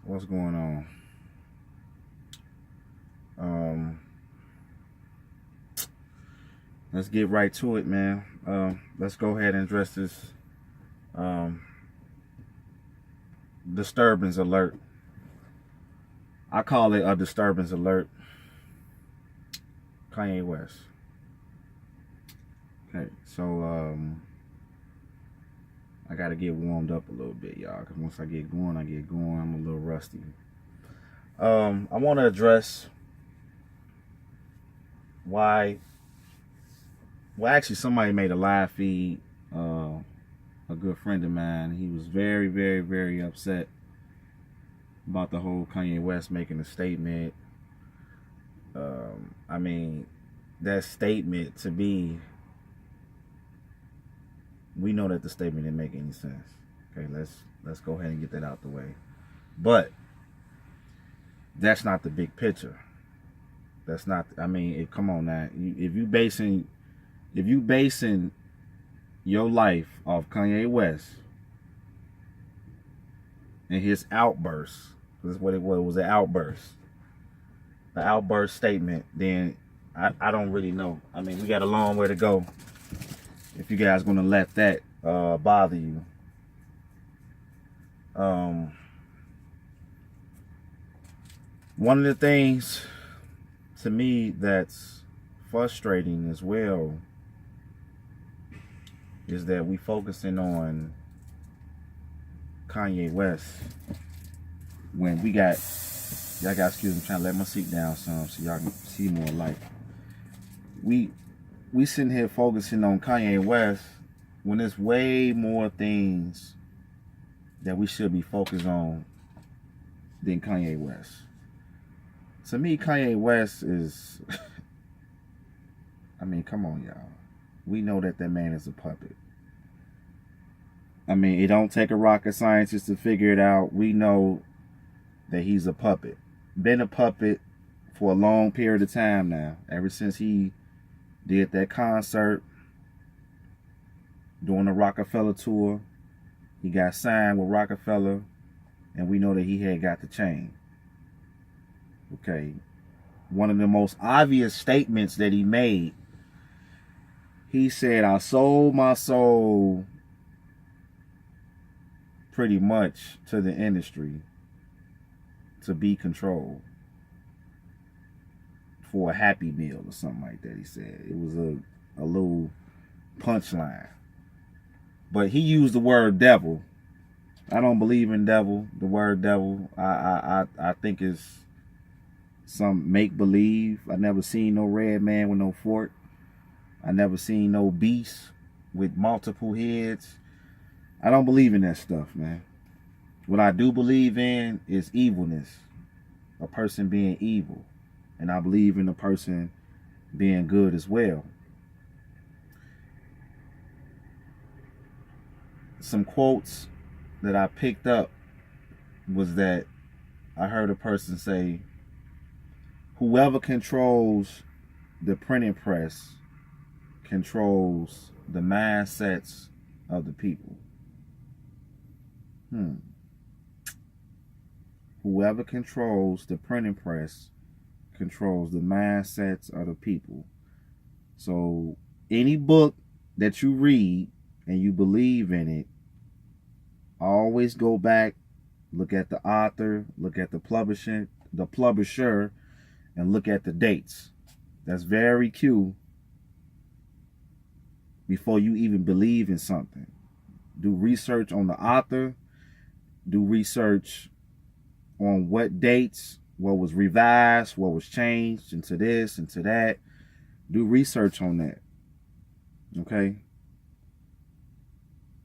What's going on? Um, let's get right to it, man. Let's go ahead and address this um, disturbance alert. I call it a disturbance alert. Kanye West. Okay, so I got to get warmed up a little bit, y'all. Because once I get going, I'm a little rusty. I want to address why. Well, actually, somebody made a live feed. A good friend of mine. He was very, very, very upset about the whole Kanye West making a statement. I mean, that statement to be, we know that the statement didn't make any sense. Okay, let's go ahead and get that out the way. But that's not the big picture. That's not. I mean, come on now. If you basing your life off Kanye West and his outburst, this is what it was. It was an outburst. The outburst statement. Then I don't really know. I mean, we got a long way to go. If you guys gonna let that bother you. One of the things to me that's frustrating as well is that we focusing on Kanye West when we got, y'all got, excuse me, I'm trying to let my seat down some so y'all can see more light. We sitting here focusing on Kanye West when there's way more things that we should be focused on than Kanye West. To me, Kanye West is, I mean, come on, y'all. We know that man is a puppet. I mean, it don't take a rocket scientist to figure it out. We know that he's a puppet. Been a puppet for a long period of time now. Ever since he did that concert during the Rockefeller tour. He got signed with Rockefeller, and we know that he had got the chain. Okay. One of the most obvious statements that he made, he said, I sold my soul pretty much to the industry to be controlled for a Happy Meal or something like that, he said. It was a little punchline. But he used the word devil. I don't believe in devil. The word devil, I think is some make-believe. I never seen no red man with no fork. I never seen no beast with multiple heads. I don't believe in that stuff, man. What I do believe in is evilness. A person being evil. And I believe in a person being good as well. Some quotes that I picked up was that I heard a person say, whoever controls the printing press controls the mindsets of the people. Whoever controls the printing press controls the mindsets of the people. So any book that you read and you believe in it, always go back, look at the author, look at the publisher, and look at the dates. That's very key before you even believe in something. Do research on the author, do research on what dates, what was revised, what was changed into this, into that. Do research on that. Okay?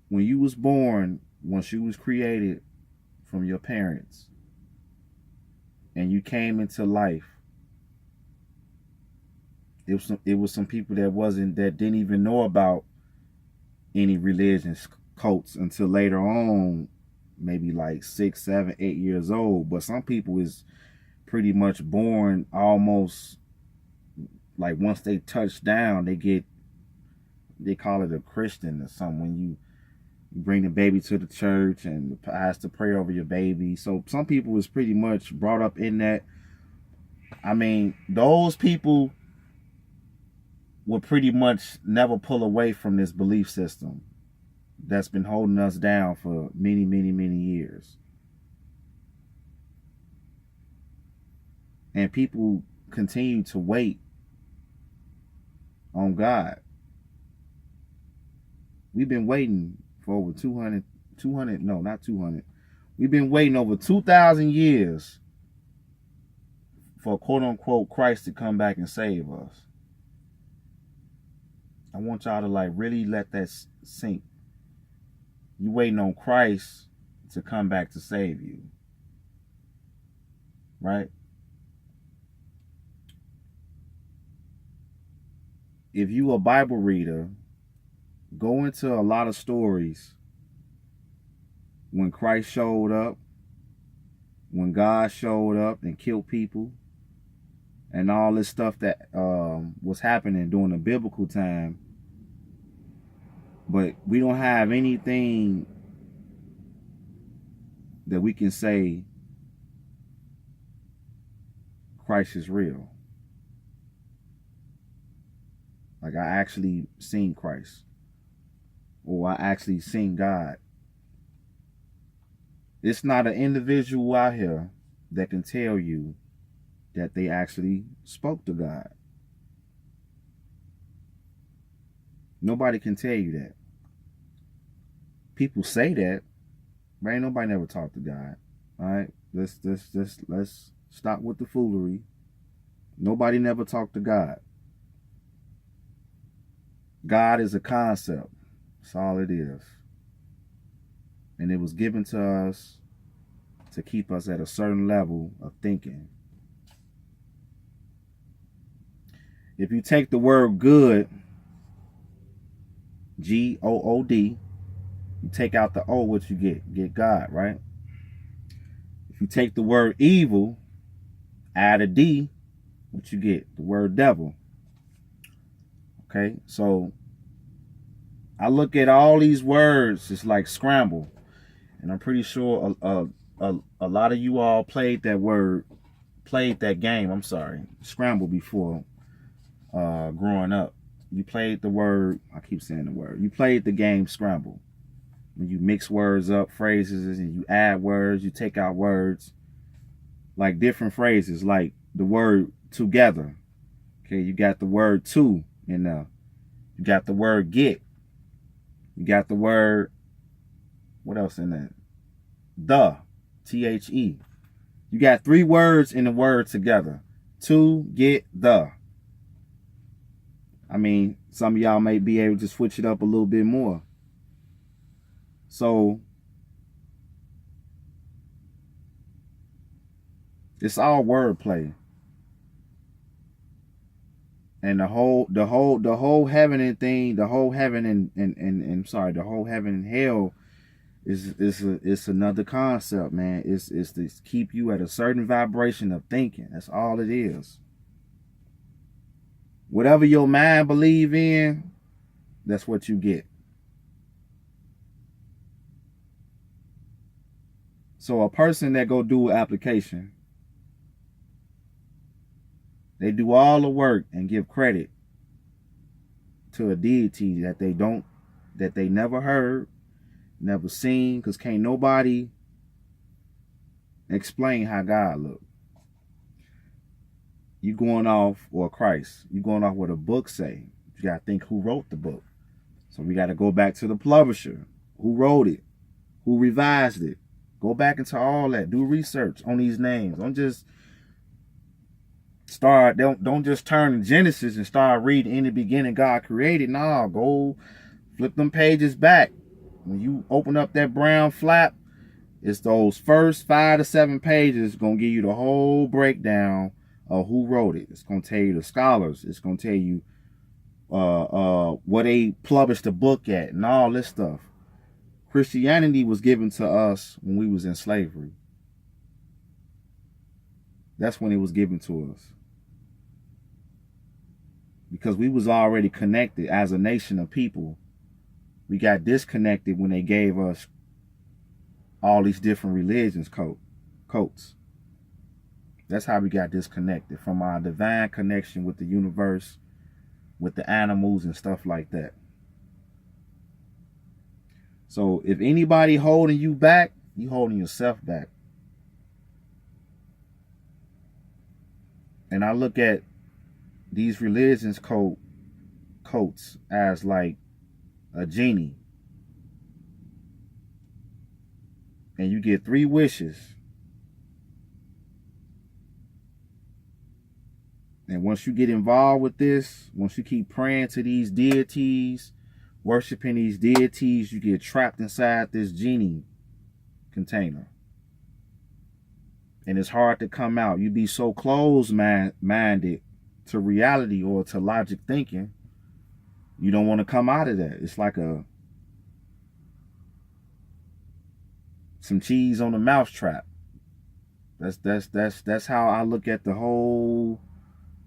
When you was born, once you was created from your parents and you came into life, it was some people that didn't even know about any religions, cults until later on, maybe like 6, 7, 8 years old. But some people is pretty much born almost like once they touch down, they call it a Christian or something. You bring the baby to the church and the pastor pray over your baby. So some people was pretty much brought up in that. I mean, those people will pretty much never pull away from this belief system that's been holding us down for many, many, many years. And people continue to wait on God. We've been waiting for over 200, no, not 200. We've been waiting over 2,000 years for quote unquote Christ to come back and save us. I want y'all to like really let that sink. You waiting on Christ to come back to save you. Right? If you a Bible reader, go into a lot of stories when Christ showed up, when God showed up and killed people, and all this stuff that was happening during the biblical time. But we don't have anything that we can say Christ is real. Like I actually seen Christ. Or I actually seen God. It's not an individual out here that can tell you that they actually spoke to God. Nobody can tell you that. People say that, but ain't nobody never talked to God. All right, let's stop with the foolery. Nobody never talked to God. God is a concept. That's all it is. And it was given to us to keep us at a certain level of thinking. If you take the word good, G-O-O-D, you take out the O, what you get? Get God, right? If you take the word evil, add a D, what you get? The word devil. Okay, so I look at all these words, it's like scramble. And I'm pretty sure a lot of you all played that game, I'm sorry, scramble before growing up. You played the word, I keep saying the word, you played the game Scramble. When you mix words up, phrases, and you add words, you take out words, like different phrases, like the word together. Okay, you got the word to in there. You got the word get. You got the word, what else in there? The, T-H-E. You got 3 words in the word together. To, get, the. I mean, some of y'all may be able to switch it up a little bit more. So it's all wordplay. And the whole heaven and thing, the whole heaven the whole heaven and hell is another concept, man. It's to keep you at a certain vibration of thinking. That's all it is. Whatever your mind believe in, that's what you get. So a person that go do an application, they do all the work and give credit to a deity that they never heard, never seen, because can't nobody explain how God look. You going off, or Christ, you going off what a book say. You got to think who wrote the book. So we got to go back to the publisher. Who wrote it? Who revised it? Go back into all that. Do research on these names. Don't just don't just turn to Genesis and start reading in the beginning God created. No, go flip them pages back. When you open up that brown flap, it's those first 5 to 7 pages going to give you the whole breakdown of who wrote it. It's going to tell you the scholars. It's going to tell you what they published the book at and all this stuff. Christianity was given to us when we was in slavery. That's when it was given to us. Because we was already connected as a nation of people We got disconnected when they gave us all these different religions coats. That's how we got disconnected from our divine connection with the universe, with the animals and stuff like that. So if anybody holding you back, you holding yourself back. And I look at these religions coats as like a genie. And you get 3 wishes. And once you get involved with this, once you keep praying to these deities, worshiping these deities, you get trapped inside this genie container. And it's hard to come out. You be so closed-minded to reality or to logic thinking, you don't want to come out of that. It's like some cheese on a mousetrap. That's how I look at the whole.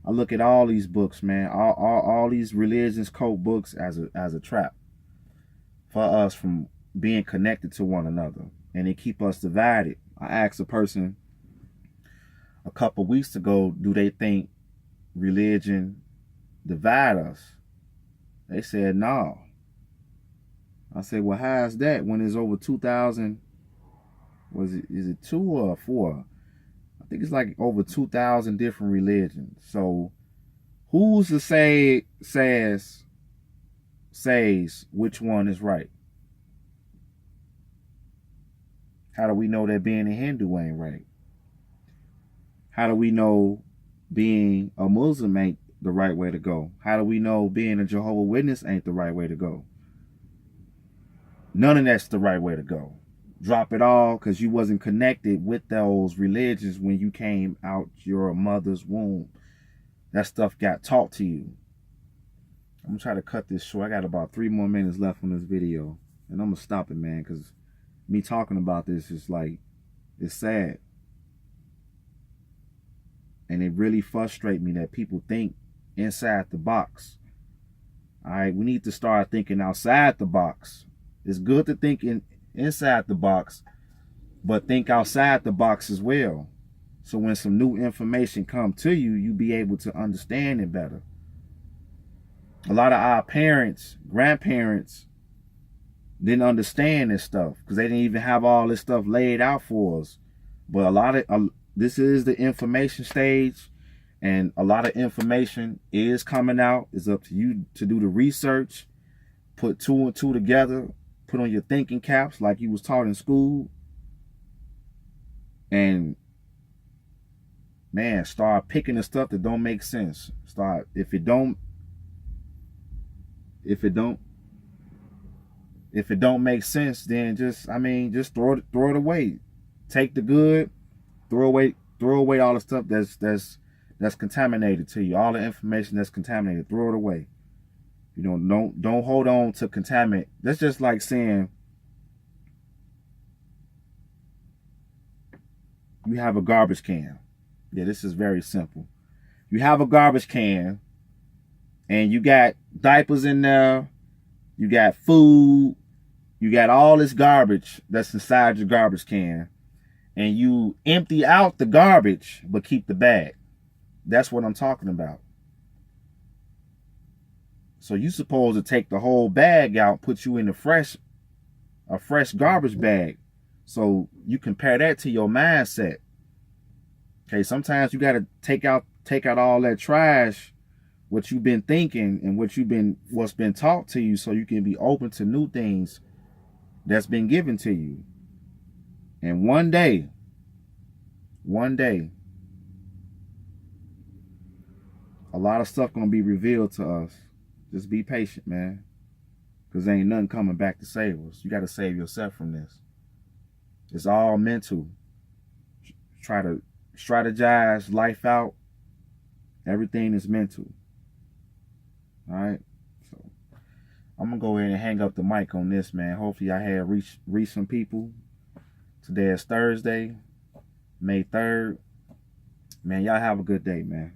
I look at all these books, man. All these religions, cult books as a trap for us from being connected to one another, and they keep us divided. I asked a person a couple weeks ago, do they think religion divide us? They said no. I said, well, how is that when there's over 2,000? Is it 2 or 4? I think it's like over 2,000 different religions. So who's to says which one is right? How do we know that being a Hindu ain't right? How do we know being a Muslim ain't the right way to go? How do we know being a Jehovah's Witness ain't the right way to go? None of that's the right way to go. Drop it all because you wasn't connected with those religions when you came out your mother's womb. That stuff got taught to you. I'm going to try to cut this short. I got about 3 more minutes left on this video. And I'm going to stop it, man, because me talking about this is like, it's sad. And it really frustrates me that people think inside the box. All right, we need to start thinking outside the box. It's good to think inside the box, but think outside the box as well. So when some new information come to you, you be able to understand it better. A lot of our parents, grandparents, didn't understand this stuff because they didn't even have all this stuff laid out for us. But this is the information stage, and a lot of information is coming out. It's up to you to do the research, put 2 and 2 together, put on your thinking caps like you was taught in school, and man, start picking the stuff that don't make sense. Start if it don't make sense, then just throw it away. Take the good, throw away all the stuff that's contaminated to you. All the information that's contaminated, throw it away. You know, don't hold on to contaminate. That's just like saying you have a garbage can. Yeah, this is very simple. You have a garbage can and you got diapers in there, you got food, you got all this garbage that's inside your garbage can, and you empty out the garbage but keep the bag. That's what I'm talking about. So you supposed to take the whole bag out, put you in a fresh garbage bag. So you compare that to your mindset. Okay, sometimes you got to take out all that trash, what you've been thinking and what's been taught to you, so you can be open to new things that's been given to you. And one day, a lot of stuff gonna be revealed to us. Just be patient, man, because there ain't nothing coming back to save us. You got to save yourself from this. It's all mental. Try to strategize life out. Everything is mental. All right. So I'm gonna go ahead and hang up the mic on this, man. Hopefully I had reach some people. Today is Thursday, May 3rd. Man, y'all have a good day, man.